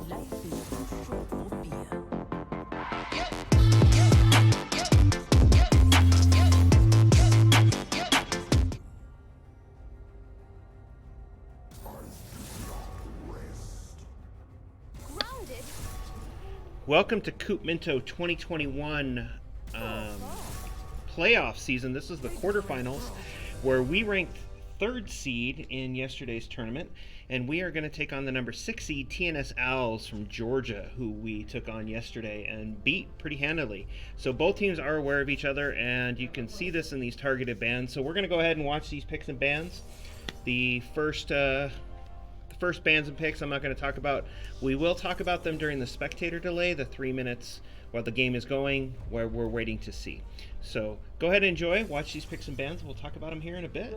Life is too short for beer. Welcome to Coupe Minto 2021 playoff season. This is the quarterfinals where we ranked third seed in yesterday's tournament, and we are going to take on the number 6 seed TNS Owls from Georgia, who we took on yesterday and beat pretty handily. So both teams are aware of each other, and you can see this in these targeted bans. So we're going to go ahead and watch these picks and bans. The first bans and picks I'm not going to talk about. We will talk about them during the spectator delay, the 3 minutes while the game is going, where we're waiting to see. So go ahead and enjoy, watch these picks and bans. We'll talk about them here in a bit.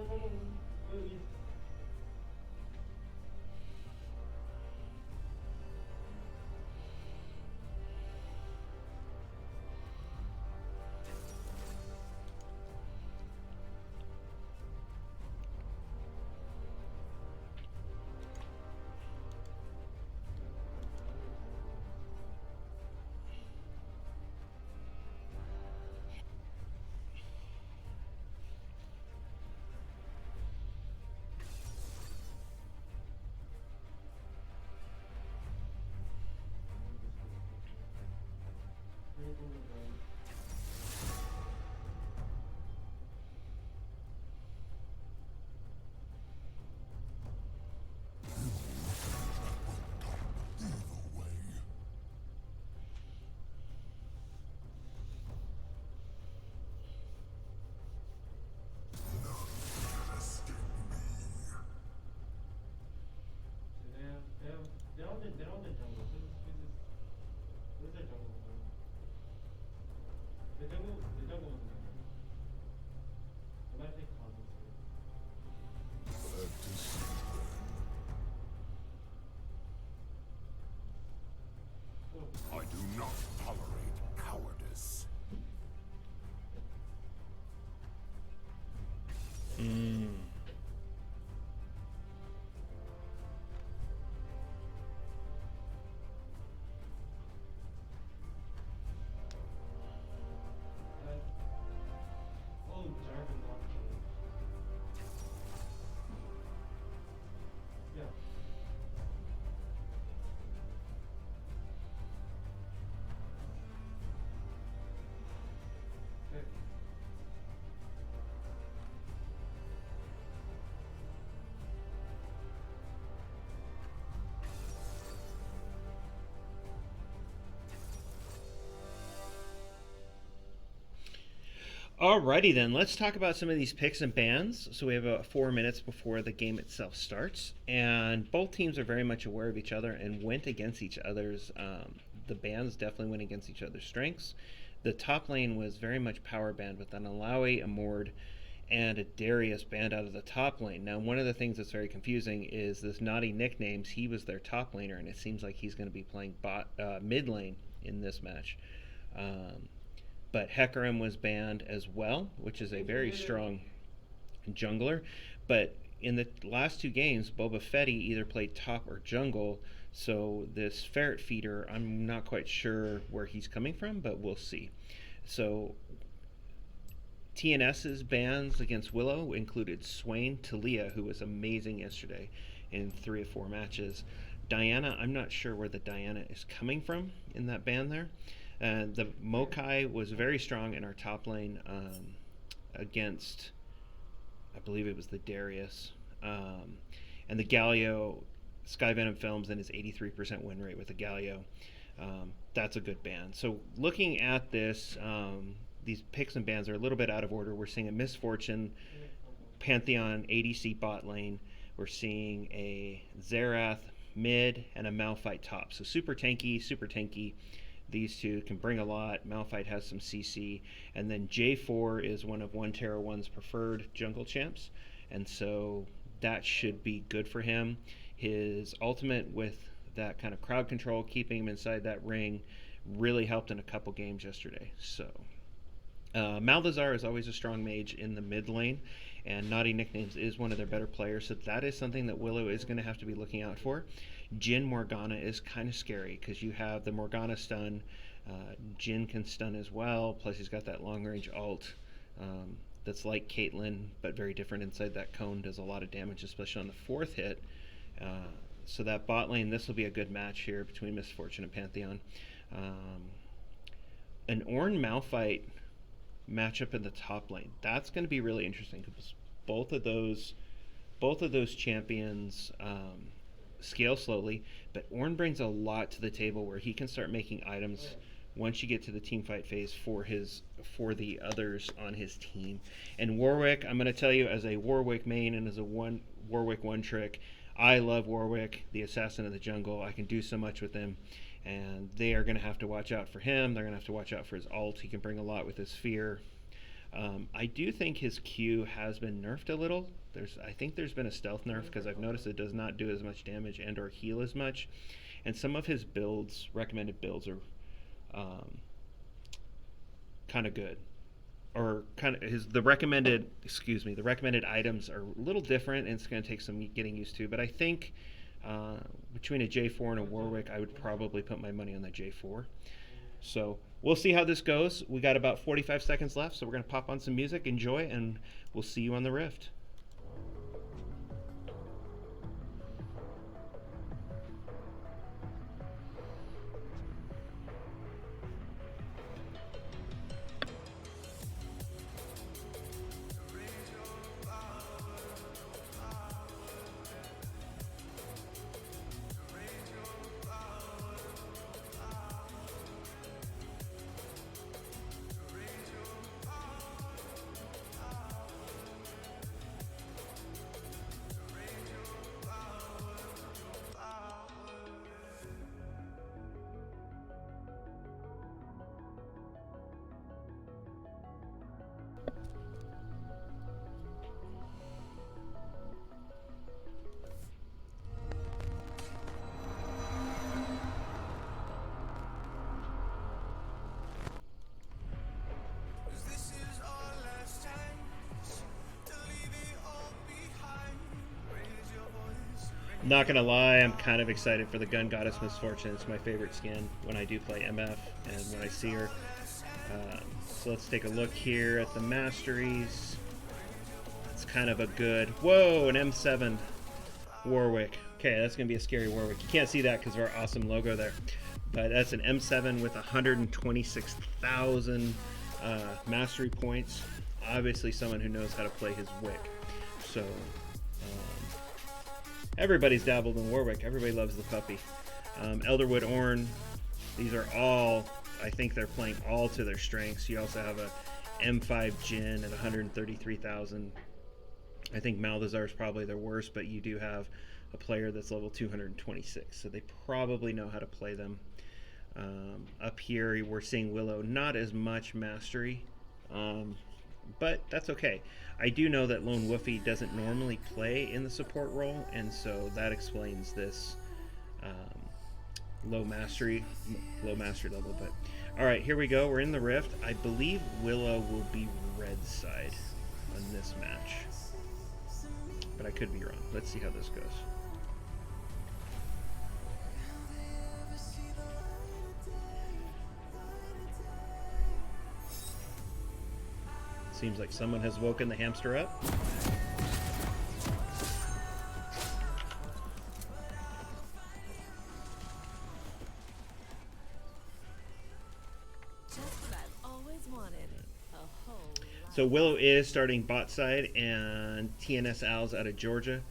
I do not tolerate cowardice. Alrighty then, let's talk about some of these picks and bans. So we have 4 minutes before the game itself starts, and both teams are very much aware of each other and went against each other's. The bans definitely went against each other's strengths. The top lane was very much power banned with an Alawi, a Mord, and a Darius banned out of the top lane. Now, one of the things that's very confusing is this Naughty Nicknames. He was their top laner, and it seems like he's going to be playing mid lane in this match. But Hecarim was banned as well, which is a very strong jungler. But in the last two games, Boba Fett either played top or jungle. So this ferret feeder, I'm not quite sure where he's coming from, but we'll see. So TNS's bans against Willow included Swain Talia, who was amazing yesterday in 3 of 4 matches. Diana, I'm not sure where the Diana is coming from in that ban there. The Mokai was very strong in our top lane against, I believe it was the Darius. And the Galio, Sky Venom Films and his 83% win rate with the Galio. That's a good ban. So looking at this, these picks and bans are a little bit out of order. We're seeing a Misfortune Pantheon ADC bot lane. We're seeing a Xerath mid and a Malphite top. So super tanky. These two can bring a lot. Malphite has some CC. And then J4 is one of Terra 1's preferred jungle champs. And so that should be good for him. His ultimate with that kind of crowd control, keeping him inside that ring, really helped in a couple games yesterday. So Malthazar is always a strong mage in the mid lane, and Naughty Nicknames is one of their better players, so that is something that Willow is going to have to be looking out for. Jhin Morgana is kind of scary because you have the Morgana stun. Jhin can stun as well, plus he's got that long range ult that's like Caitlyn, but very different inside that cone, does a lot of damage, especially on the 4th hit. So that bot lane, this will be a good match here between Misfortune and Pantheon. An Ornn Malphite matchup in the top lane, that's going to be really interesting because both of those champions scale slowly, but Ornn brings a lot to the table where he can start making items once you get to the team fight phase for the others on his team. And Warwick, I'm going to tell you, as a Warwick main and as a Warwick one trick, I love Warwick, the assassin of the jungle. I can do so much with him, and they are going to have to watch out for him. They're going to have to watch out for his ult. He can bring a lot with his fear. I do think his Q has been nerfed a little. I think there's been a stealth nerf because I've noticed it does not do as much damage and or heal as much. And some of his recommended builds are kind of good. Or kind of the recommended items are a little different, and it's going to take some getting used to. But I think between a J4 and a Warwick, I would probably put my money on the J4. So we'll see how this goes. We got about 45 seconds left, so we're going to pop on some music, enjoy, and we'll see you on the Rift. Not gonna lie, I'm kind of excited for the Gun Goddess Misfortune. It's my favorite skin when I do play MF and when I see her. So let's take a look here at the masteries. It's kind of a good, whoa, an M7 Warwick. Okay, that's gonna be a scary Warwick. You can't see that because of our awesome logo there. But that's an M7 with 126,000 mastery points. Obviously someone who knows how to play his Wick. So everybody's dabbled in Warwick. Everybody loves the puppy. Elderwood Ornn. These are all, I think they're playing all to their strengths. You also have a M5 Jhin at 133,000. I think Malthazar is probably their worst, but you do have a player that's level 226, so they probably know how to play them. Up here, we're seeing Willow, not as much mastery, but that's okay. I do know that Lone Woofy doesn't normally play in the support role, and so that explains this low mastery level. But Alright, here we go. We're in the rift. I believe Willow will be red side on this match. But I could be wrong. Let's see how this goes. Seems like someone has woken the hamster up. So Willow is starting bot side, and TNS Owls out of Georgia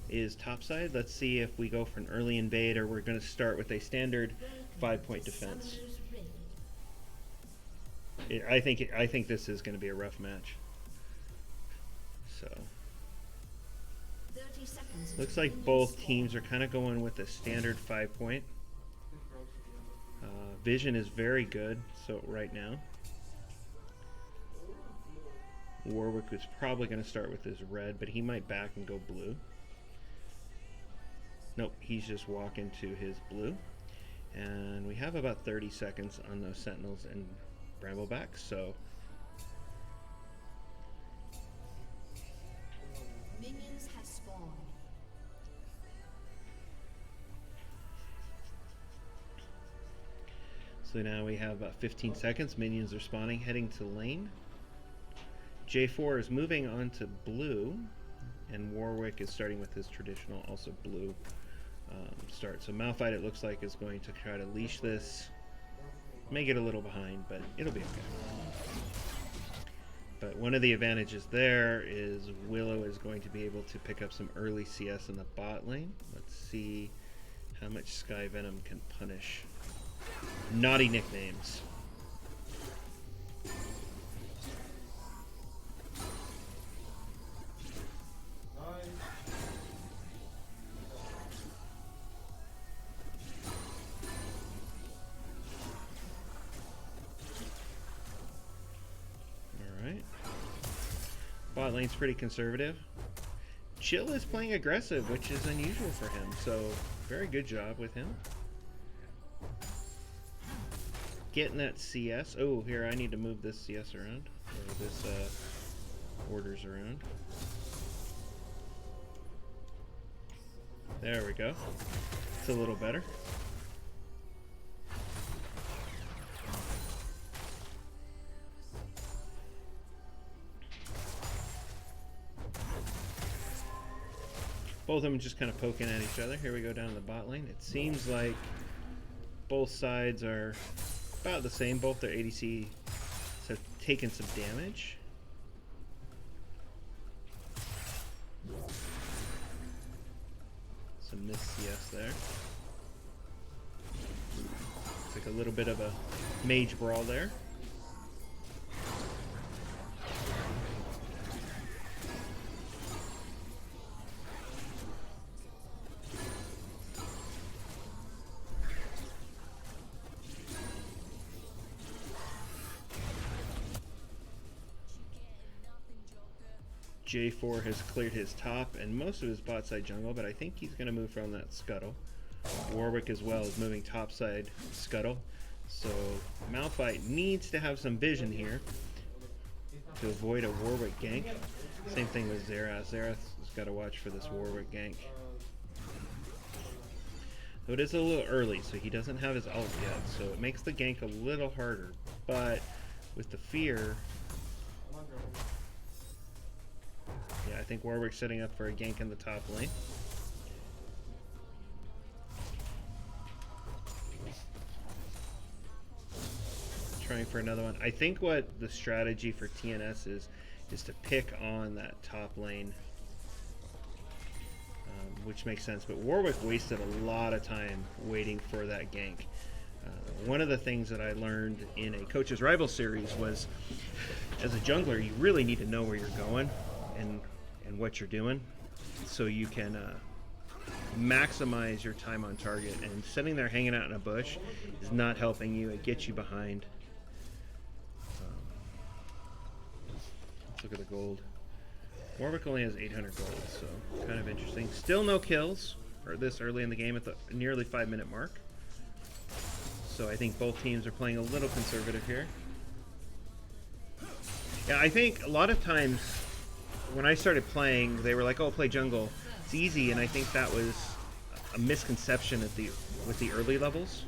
is top side. Let's see if we go for an early invade, or we're going to start with a standard 5-point defense. I think this is going to be a rough match. So looks like both teams are kind of going with a standard 5-point. Vision is very good. So right now, Warwick is probably going to start with his red, but he might back and go blue. Nope, he's just walking to his blue. And we have about 30 seconds on those Sentinels and Bramblebacks, so minions have spawned. So now we have about 15 seconds. Minions are spawning, heading to lane. J4 is moving on to blue, and Warwick is starting with his traditional, also blue start. So Malphite, it looks like, is going to try to leash this. May get a little behind, but it'll be okay. But one of the advantages there is Willow is going to be able to pick up some early CS in the bot lane. Let's see how much Sky Venom can punish naughty nicknames. Bot lane's pretty conservative. Chill is playing aggressive, which is unusual for him, so very good job with him. Getting that CS. Oh, here, I need to move this CS around, or this orders around. There we go. It's a little better. Both of them just kind of poking at each other. Here we go down to the bot lane. It seems like both sides are about the same. Both their ADC have taken some damage. Some missed CS there. It's like a little bit of a mage brawl there. J4 has cleared his top and most of his bot side jungle, but I think he's going to move from that scuttle. Warwick as well is moving top side scuttle. So Malphite needs to have some vision here to avoid a Warwick gank. Same thing with Xerath. Xerath's got to watch for this Warwick gank. So it is a little early, so he doesn't have his ult yet, so it makes the gank a little harder. But with the fear, yeah, I think Warwick's setting up for a gank in the top lane. Trying for another one. I think what the strategy for TNS is to pick on that top lane, which makes sense. But Warwick wasted a lot of time waiting for that gank. One of the things that I learned in a Coach's Rival series was, as a jungler, you really need to know where you're going and what you're doing, so you can maximize your time on target. And sitting there hanging out in a bush is not helping you. It gets you behind. Let's look at the gold. Warwick only has 800 gold, so kind of interesting. Still no kills, or this early in the game at the nearly 5-minute mark. So I think both teams are playing a little conservative here. Yeah, I think a lot of times when I started playing, they were like, "Oh, play jungle. It's easy," and I think that was a misconception with the early levels.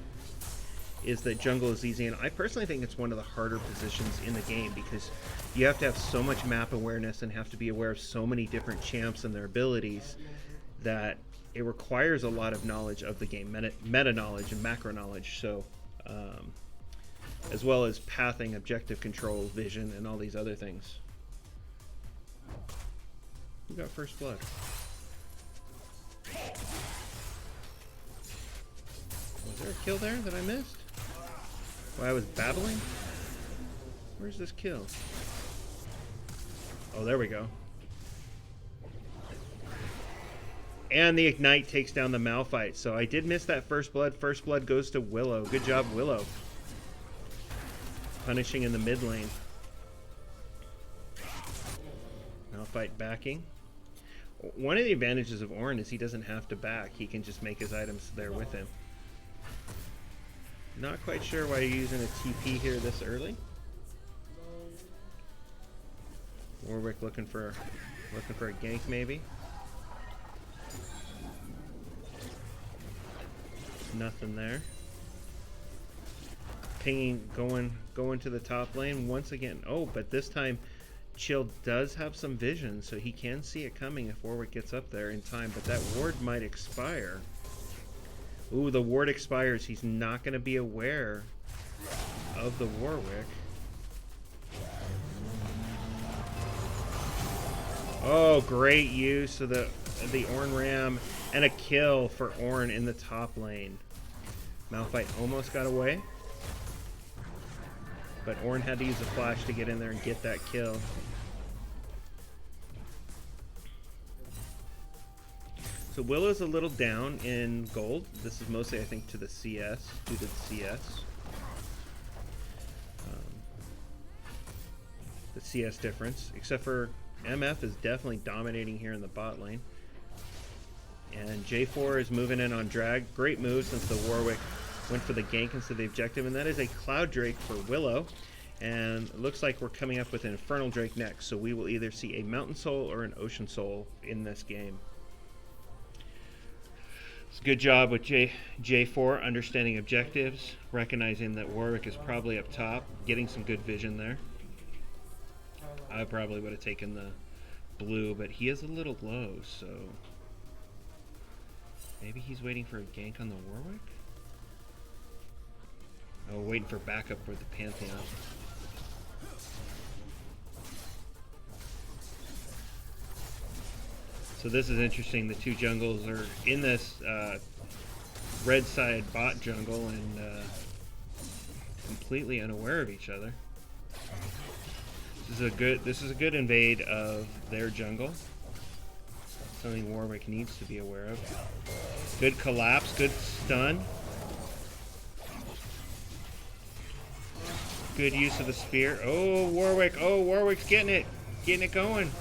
Is that jungle is easy, and I personally think it's one of the harder positions in the game because you have to have so much map awareness and have to be aware of so many different champs and their abilities that it requires a lot of knowledge of the game, meta knowledge and macro knowledge. So, as well as pathing, objective control, vision, and all these other things. Who got first blood? Was there a kill there that I missed? While I was battling? Where's this kill? Oh, there we go. And the Ignite takes down the Malphite. So I did miss that first blood. First blood goes to Willow. Good job, Willow. Punishing in the mid lane. Malphite backing. One of the advantages of Ornn is he doesn't have to back. He can just make his items there with him. Not quite sure why you're using a TP here this early. Warwick looking for a gank maybe. Nothing there. Pinging, going to the top lane once again. Oh, but this time Chill does have some vision, so he can see it coming if Warwick gets up there in time. But that ward might expire. Ooh, the ward expires. He's not going to be aware of the Warwick. Oh, great use of the Ornn Ram and a kill for Ornn in the top lane. Malphite almost got away, but Ornn had to use a flash to get in there and get that kill. So Willow's a little down in gold. This is mostly, I think, to the CS, due to the CS. The CS difference, except for MF is definitely dominating here in the bot lane. And J4 is moving in on drag. Great move since the Warwick went for the gank instead of the objective. And that is a Cloud Drake for Willow. And it looks like we're coming up with an Infernal Drake next. So we will either see a Mountain Soul or an Ocean Soul in this game. It's a good job with J4 understanding objectives, recognizing that Warwick is probably up top, getting some good vision there. I probably would have taken the blue, but he is a little low, so maybe he's waiting for a gank on the Warwick? Oh, waiting for backup for the Pantheon. So this is interesting. The two jungles are in this red side bot jungle and completely unaware of each other. This is a good invade of their jungle. Something Warwick needs to be aware of. Good collapse, good stun. Good use of the spear. Oh, Warwick. Oh, Warwick's getting it going.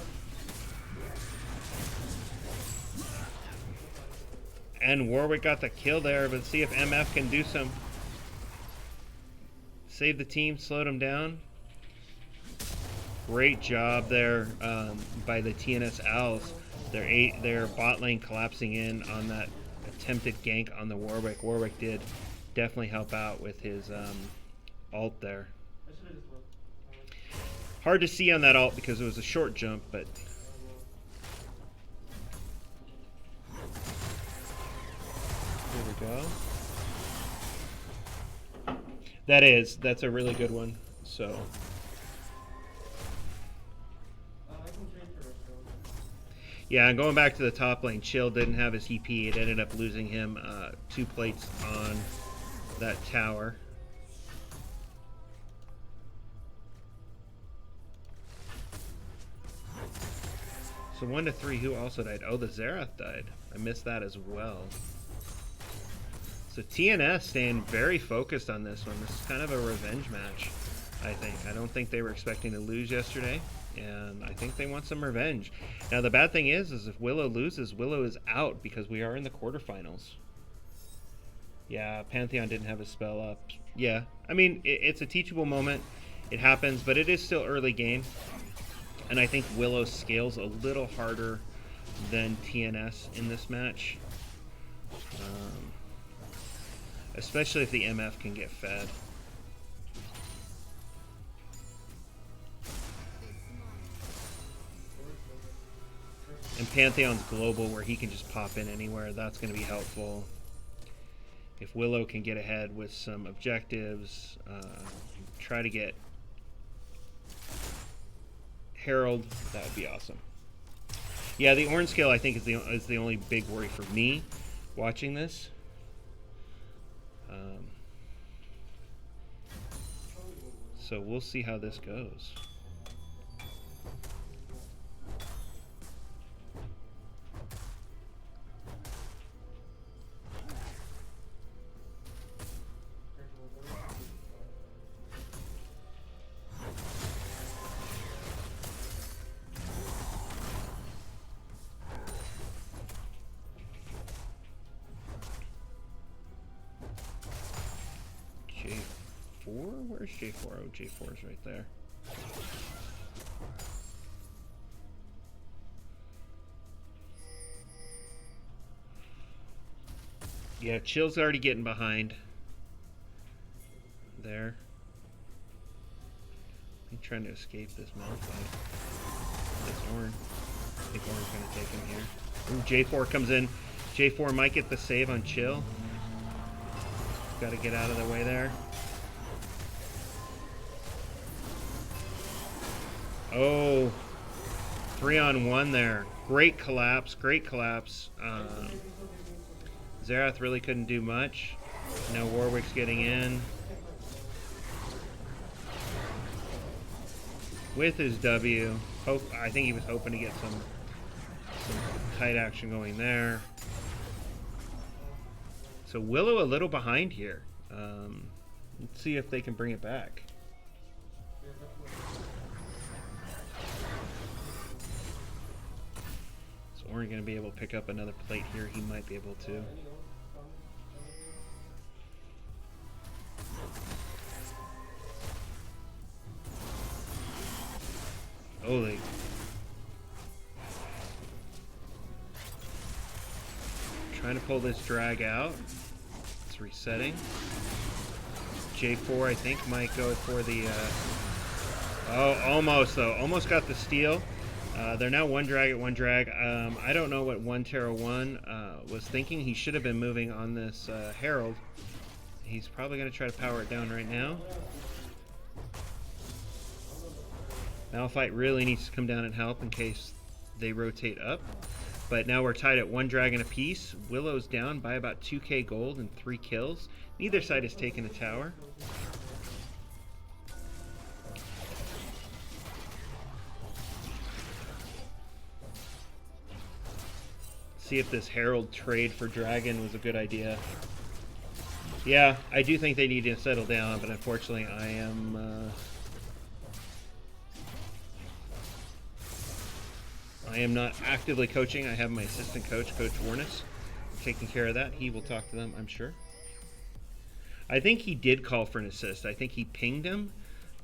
And Warwick got the kill there, but see if MF can do some. Save the team, slowed him down. Great job there by the TNS Owls. Their bot lane collapsing in on that attempted gank on the Warwick. Warwick did definitely help out with his ult there. Hard to see on that ult because it was a short jump, but there we go. That's a really good one. So yeah, and going back to the top lane, Chill didn't have his EP. It ended up losing him 2 plates on that tower. So 1 to 3, who also died? Oh, the Xerath died. I missed that as well. So TNS staying very focused on this one. This is kind of a revenge match, I think. I don't think they were expecting to lose yesterday, and I think they want some revenge. Now, the bad thing is if Willow loses, Willow is out because we are in the quarterfinals. Yeah, Pantheon didn't have a spell up. Yeah, I mean, it's a teachable moment. It happens, but it is still early game. And I think Willow scales a little harder than TNS in this match. Especially if the MF can get fed. And Pantheon's global where he can just pop in anywhere. That's going to be helpful. If Willow can get ahead with some objectives, try to get Herald, that would be awesome. Yeah, the orange scale I think is the only big worry for me watching this. So we'll see how this goes. Where's J4? Oh, J4 is right there. Yeah, Chill's already getting behind. There. I'm trying to escape this Malphite. This Ornn. I think Ornn's going to take him here. Ooh, J4 comes in. J4 might get the save on Chill. Got to get out of the way there. Oh, 3-on-1 there. Great collapse, great collapse. Xerath really couldn't do much. Now Warwick's getting in. With his W. I think he was hoping to get some tight action going there. So Willow a little behind here. Let's see if they can bring it back. Ornn going to be able to pick up another plate here. He might be able to. Oh, they... Trying to pull this drag out. It's resetting. J4, I think, might go for the... Oh, almost, though. Almost got the steal. They're now one drag at one drag. I don't know what 1-1 was thinking. He should have been moving on this Herald. He's probably going to try to power it down right now. Malphite really needs to come down and help in case they rotate up. But now we're tied at one dragon apiece. Willow's down by about 2k gold and 3 kills. Neither side has taken a tower. See if this Herald trade for Dragon was a good idea. Yeah, I do think they need to settle down, but unfortunately I am not actively coaching. I have my assistant coach, Coach Warness, taking care of that. He will talk to them, I'm sure. I think he did call for an assist. I think he pinged him,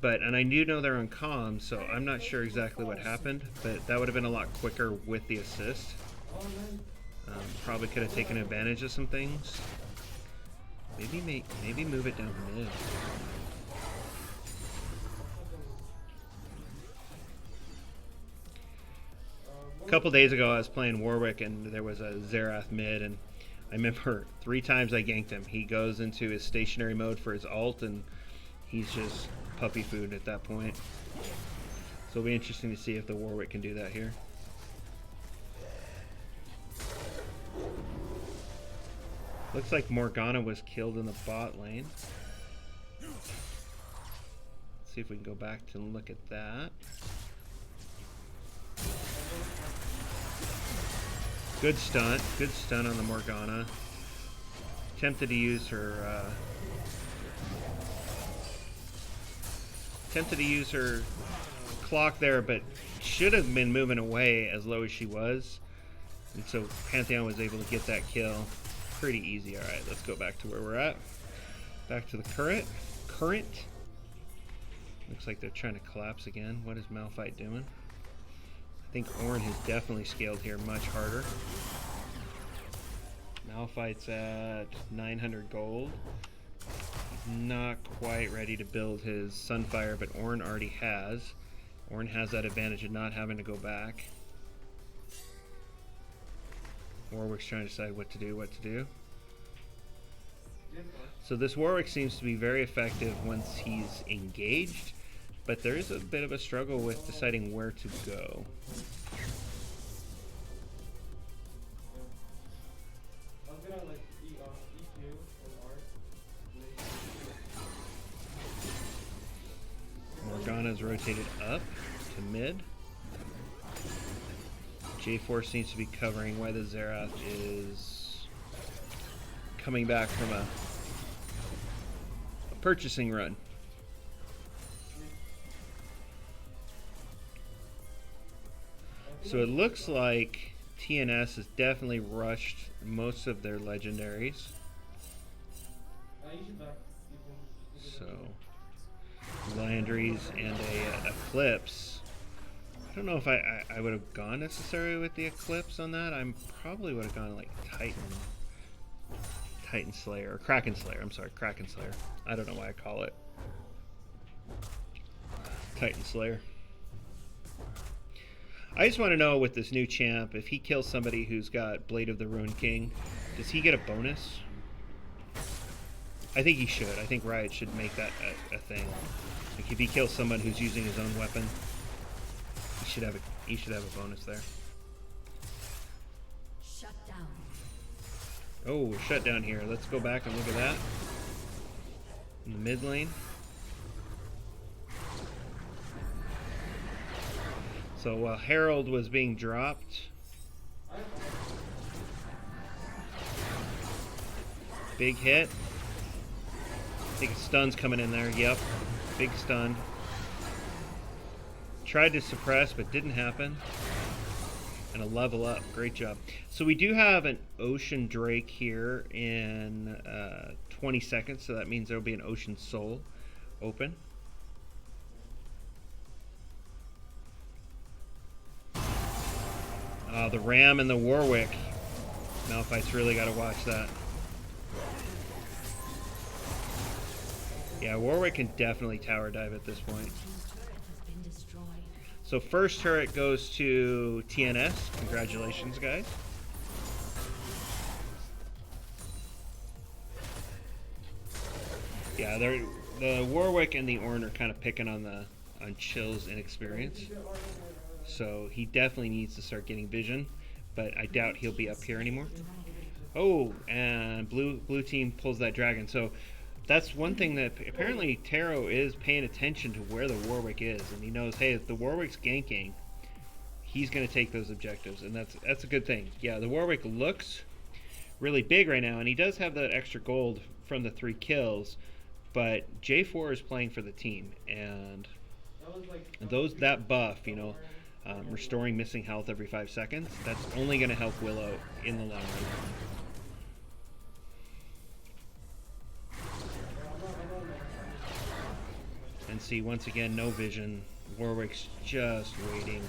and I do know they're on comms, so I'm not sure exactly what happened, but that would have been a lot quicker with the assist. Probably could have taken advantage of some things. Maybe move it down mid. A couple days ago I was playing Warwick and there was a Xerath mid, and I remember 3 times I ganked him. He goes into his stationary mode for his ult and he's just puppy food at that point. So it'll be interesting to see if the Warwick can do that here. Looks like Morgana was killed in the bot lane. Let's see if we can go back to look at that. Good stunt on the Morgana. Tempted to use her clock there, but should have been moving away as low as she was. And so Pantheon was able to get that kill. pretty easy. All right, let's go back to where we're at. Back to the current. Looks like they're trying to collapse again. What is Malphite doing? I think Ornn has definitely scaled here much harder. Malphite's at 900 gold. He's not quite ready to build his Sunfire, but Ornn already has. Ornn has that advantage of not having to go back. Warwick's trying to decide what to do. So this Warwick seems to be very effective once he's engaged, but there is a bit of a struggle with deciding where to go. Morgana's rotated up to mid. J4 seems to be covering why the Xerath is coming back from a purchasing run. So it looks like TNS has definitely rushed most of their legendaries. So Landry's and a Eclipse. I don't know if I would have gone necessarily with the Eclipse on that. I probably would have gone like Titan Slayer, or Kraken Slayer. I'm sorry, Kraken Slayer. I don't know why I call it Titan Slayer. I just want to know with this new champ, if he kills somebody who's got Blade of the Ruined King, does he get a bonus? I think he should. I think Riot should make that a thing. Like if he kills someone who's using his own weapon, he should have a bonus there. Shut down. Oh, we're shut down here. Let's go back and look at that. In the mid lane. So while Herald was being dropped, big hit. I think a stun's coming in there. Yep, big stun. Tried to suppress, but didn't happen. And a level up. Great job. So we do have an Ocean Drake here in 20 seconds, so that means there will be an Ocean Soul open. The Ram and the Warwick. Malphite's really got to watch that. Yeah, Warwick can definitely tower dive at this point. So first turret goes to TNS. Congratulations, guys. Yeah, the Warwick and the Ornn are kind of picking on Chill's inexperience. So he definitely needs to start getting vision, but I doubt he'll be up here anymore. Oh, and blue team pulls that dragon. So that's one thing that apparently Taro is paying attention to where the Warwick is, and he knows, hey, if the Warwick's ganking, he's going to take those objectives, and that's a good thing. Yeah, the Warwick looks really big right now, and he does have that extra gold from the 3 kills, but J4 is playing for the team, and that buff, you know, restoring missing health every 5 seconds, that's only going to help Willow in the long run. And see, once again, no vision. Warwick's just waiting.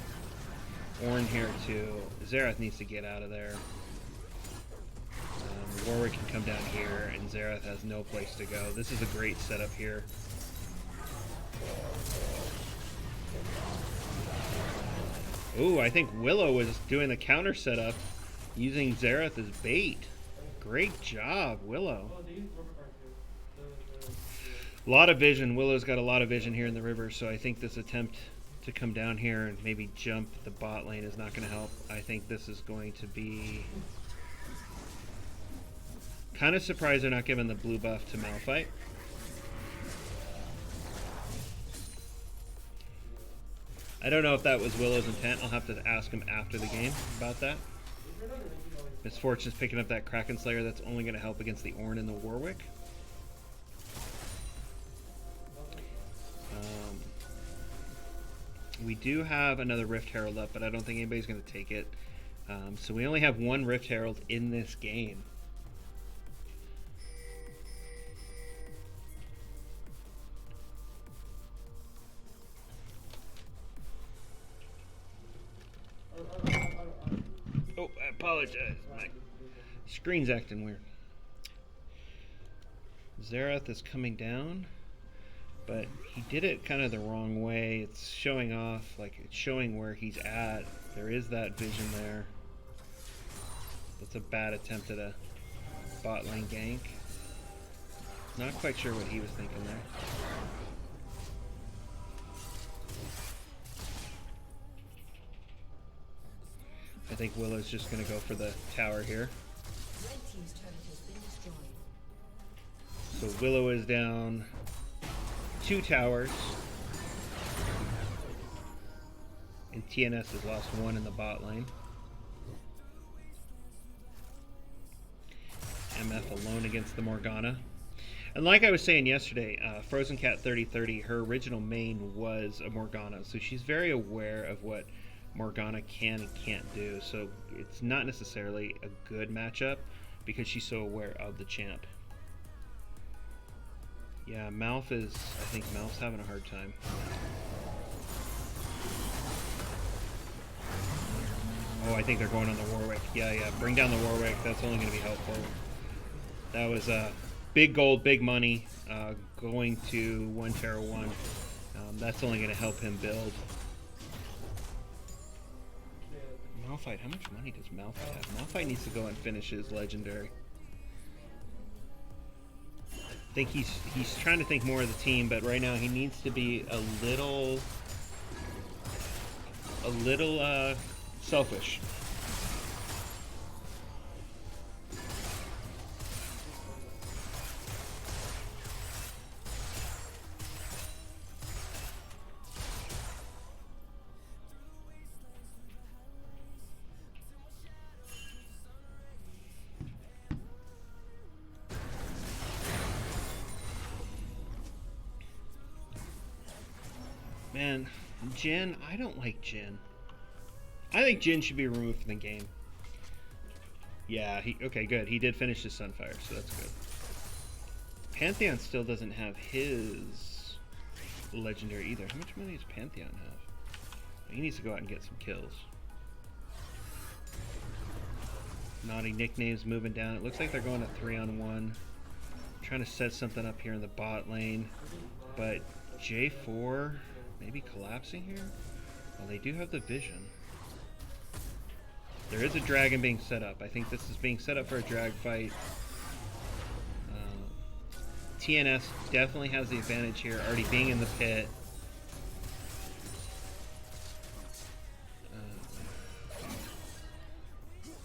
Ornn here too. Xerath needs to get out of there. Warwick can come down here, and Xerath has no place to go. This is a great setup here. Ooh, I think Willow was doing the counter setup using Xerath as bait. Great job, Willow. A lot of vision. Willow's got a lot of vision here in the river, so I think this attempt to come down here and maybe jump the bot lane is not going to help. I think this is going to be... Kind of surprised they're not giving the blue buff to Malphite. I don't know if that was Willow's intent. I'll have to ask him after the game about that. Misfortune's picking up that Kraken Slayer. That's only going to help against the Ornn and the Warwick. We do have another Rift Herald up, but I don't think anybody's going to take it. So we only have one Rift Herald in this game. Oh, I apologize. My screen's acting weird. Xerath is coming down, but he did it kind of the wrong way. It's showing off, like it's showing where he's at. There is that vision there. That's a bad attempt at a bot lane gank. Not quite sure what he was thinking there. I think Willow's just going to go for the tower here. Red team's turret has been destroyed. So Willow is down 2 towers. And TNS has lost 1 in the bot lane. MF alone against the Morgana. And like I was saying yesterday, Frozen Cat 3030, her original main was a Morgana. So she's very aware of what Morgana can and can't do. So it's not necessarily a good matchup because she's so aware of the champ. Yeah, Malf is, I think Malf's having a hard time. Oh, I think they're going on the Warwick. Yeah, bring down the Warwick. That's only going to be helpful. That was big gold, big money going to 1 Terra 1. That's only going to help him build. Malphite, how much money does Malphite have? Malphite needs to go and finish his legendary. I think he's trying to think more of the team, but right now he needs to be a little selfish. Man, Jhin, I don't like Jhin. I think Jhin should be removed from the game. Yeah, okay, good. He did finish his Sunfire, so that's good. Pantheon still doesn't have his legendary either. How much money does Pantheon have? He needs to go out and get some kills. Naughty nicknames moving down. It looks like they're going to 3-on-1. Trying to set something up here in the bot lane. But J4 maybe collapsing here? Well, they do have the vision. There is a dragon being set up. I think this is being set up for a drag fight. TNS definitely has the advantage here, already being in the pit.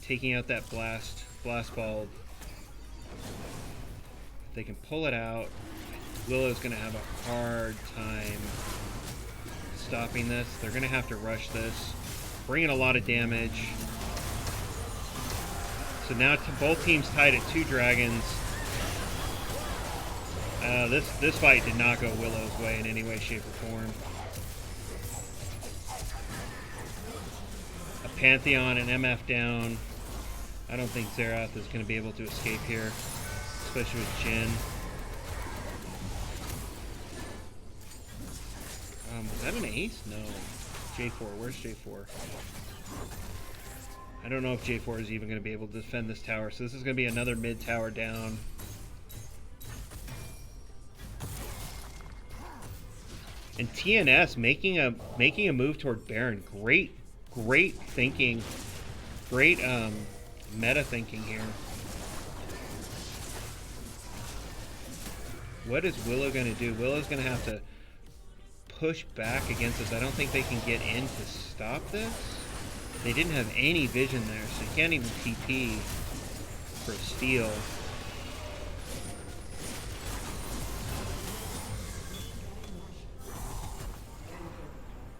Taking out that blast ball. If they can pull it out, Willow's going to have a hard time stopping this. They're going to have to rush this, bring in a lot of damage. So now both teams tied at 2 dragons. This fight did not go Willow's way in any way, shape, or form. A Pantheon and MF down. I don't think Xerath is going to be able to escape here, especially with Jhin. Was that an ace? No. J4. Where's J4? I don't know if J4 is even going to be able to defend this tower. So this is going to be another mid tower down. And TNS making a move toward Baron. Great thinking. Great meta thinking here. What is Willow going to do? Willow's going to have to push back against this. I don't think they can get in to stop this. They didn't have any vision there, so you can't even TP for a steal.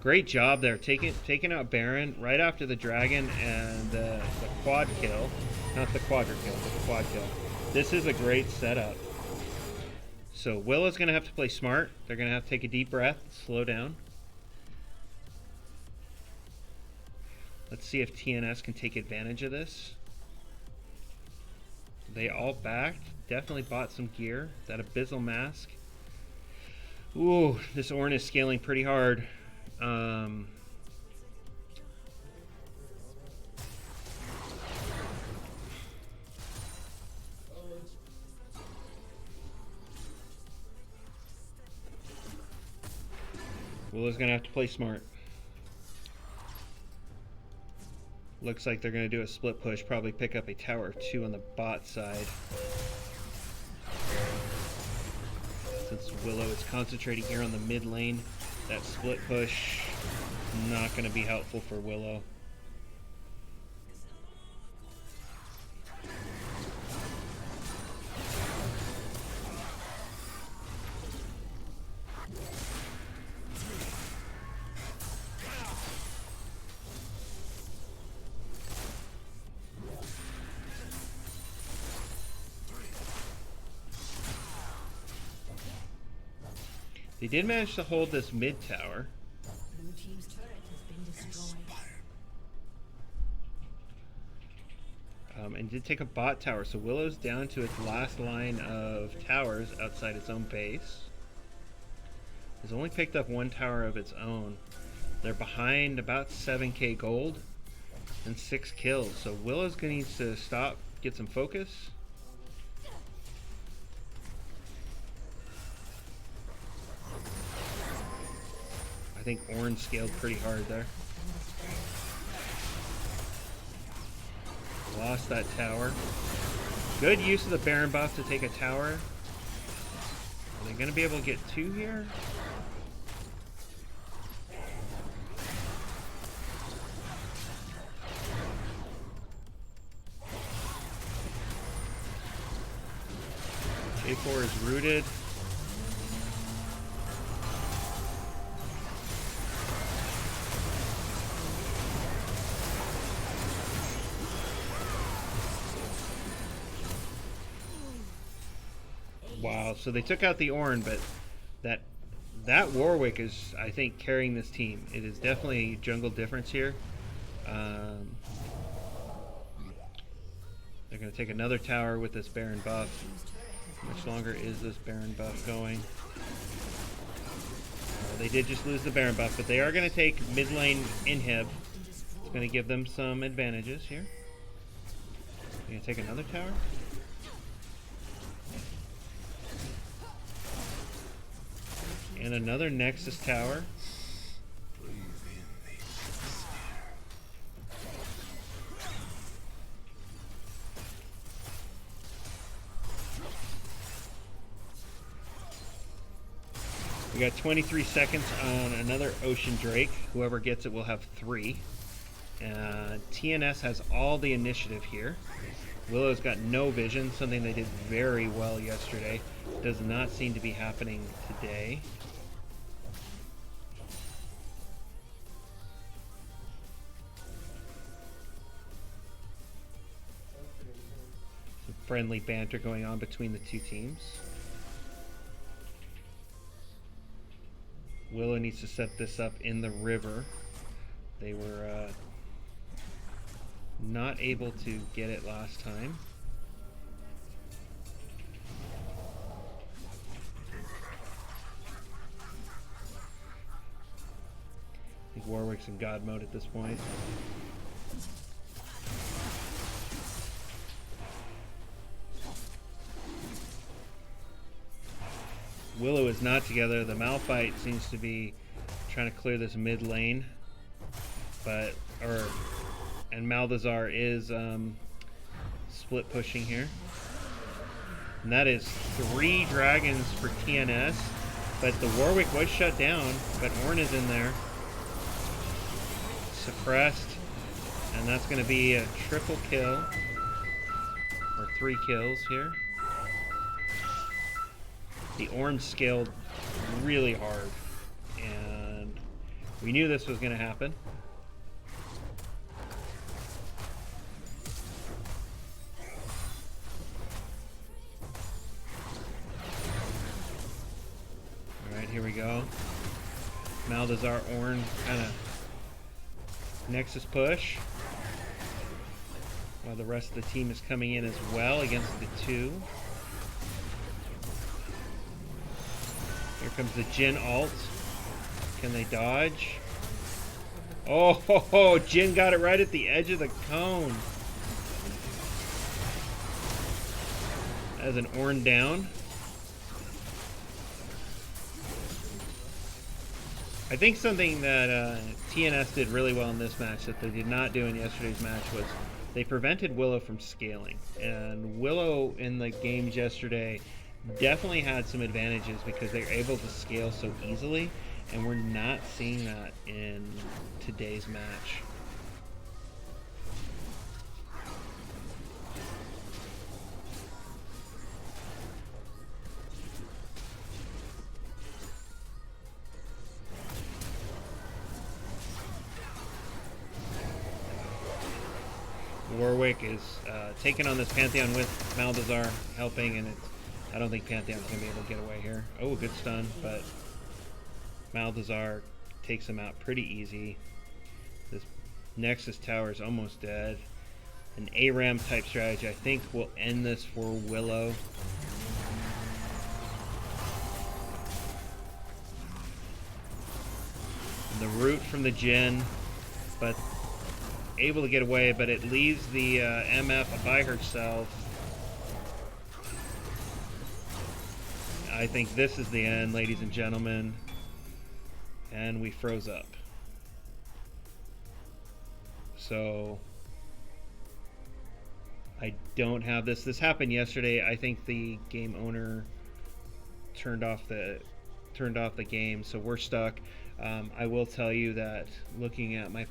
Great job there, taking out Baron right after the dragon and the quad kill. Not the quadra kill, but the quad kill. This is a great setup. So Willow's going to have to play smart. They're going to have to take a deep breath, slow down. Let's see if TNS can take advantage of this. They all backed. Definitely bought some gear. That Abyssal Mask. Ooh, this Ornn is scaling pretty hard. Willow's gonna have to play smart. Looks like they're gonna do a split push, probably pick up a tower or two on the bot side. Since Willow is concentrating here on the mid lane, that split push not going to be helpful for Willow. They did manage to hold this mid tower. Blue team's turret has been destroyed. And did take a bot tower, so Willow's down to its last line of towers outside its own base. It's only picked up one tower of its own. They're behind about 7k gold and 6 kills, so Willow's gonna need to stop, get some focus. I think Orange scaled pretty hard there. Lost that tower. Good use of the Baron buff to take a tower. Are they going to be able to get 2 here? J4 is rooted. Wow, so they took out the Ornn, but that Warwick is, I think, carrying this team. It is definitely a jungle difference here. They're going to take another tower with this Baron buff. How much longer is this Baron buff going? They did just lose the Baron buff, but they are going to take mid lane inhib. It's going to give them some advantages here. They're going to take another tower. And another Nexus tower. We got 23 seconds on another Ocean Drake. Whoever gets it will have 3. TNS has all the initiative here. Willow's got no vision, something they did very well yesterday. Does not seem to be happening today. Some friendly banter going on between the two teams. Willow needs to set this up in the river. They were not able to get it last time. I think Warwick's in God mode at this point. Willow is not together. The Malphite seems to be trying to clear this mid lane, and Malthazar is split pushing here, and that is 3 dragons for TNS. But the Warwick was shut down, but Ornn is in there, suppressed, and that's going to be a triple kill, or 3 kills here. The Ornn scaled really hard, and we knew this was going to happen. Alright, here we go. Malthazar, Ornn, kind of Nexus push, while the rest of the team is coming in as well against the 2. Here comes the Jhin ult. Can they dodge? Oh, Jhin got it right at the edge of the cone. As an Ornn down. I think something that TNS did really well in this match that they did not do in yesterday's match was they prevented Willow from scaling. And Willow in the games yesterday definitely had some advantages because they were able to scale so easily, and we're not seeing that in today's match. Warwick is taking on this Pantheon with Malbazar helping, and I don't think Pantheon's going to be able to get away here. Oh, a good stun, but Malbazar takes him out pretty easy. This Nexus Tower is almost dead. An ARAM type strategy I think will end this for Willow. And the root from the Jhin, but able to get away, but it leaves the MF by herself. I think this is the end, ladies and gentlemen. And we froze up. So I don't have this. This happened yesterday. I think the game owner turned off the game, so we're stuck. I will tell you that looking at my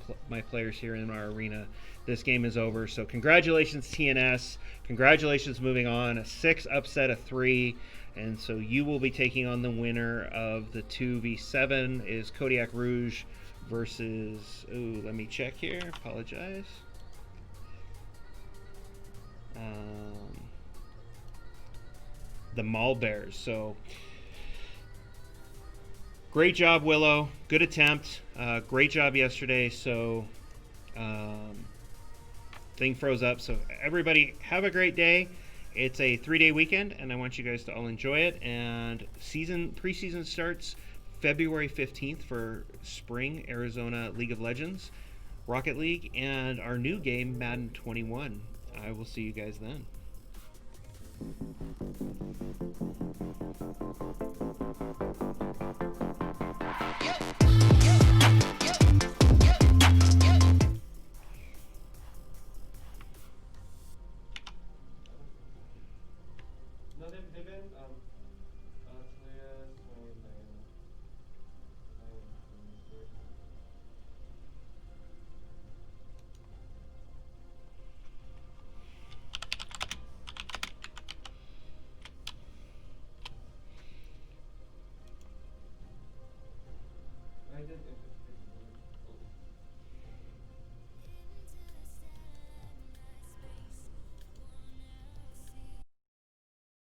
players here in our arena, this game is over. So congratulations, TNS. Congratulations, moving on. A 6 upset of 3. And so you will be taking on the winner of the 2v7 is Kodiak Rouge versus, ooh, let me check here. Apologize. The Mall Bears. So great job, Willow. Good attempt. Great job yesterday. So thing froze up. So everybody have a great day. It's a 3-day weekend, and I want you guys to all enjoy it. And preseason starts February 15th for Spring Arizona League of Legends, Rocket League, and our new game, Madden 21. I will see you guys then.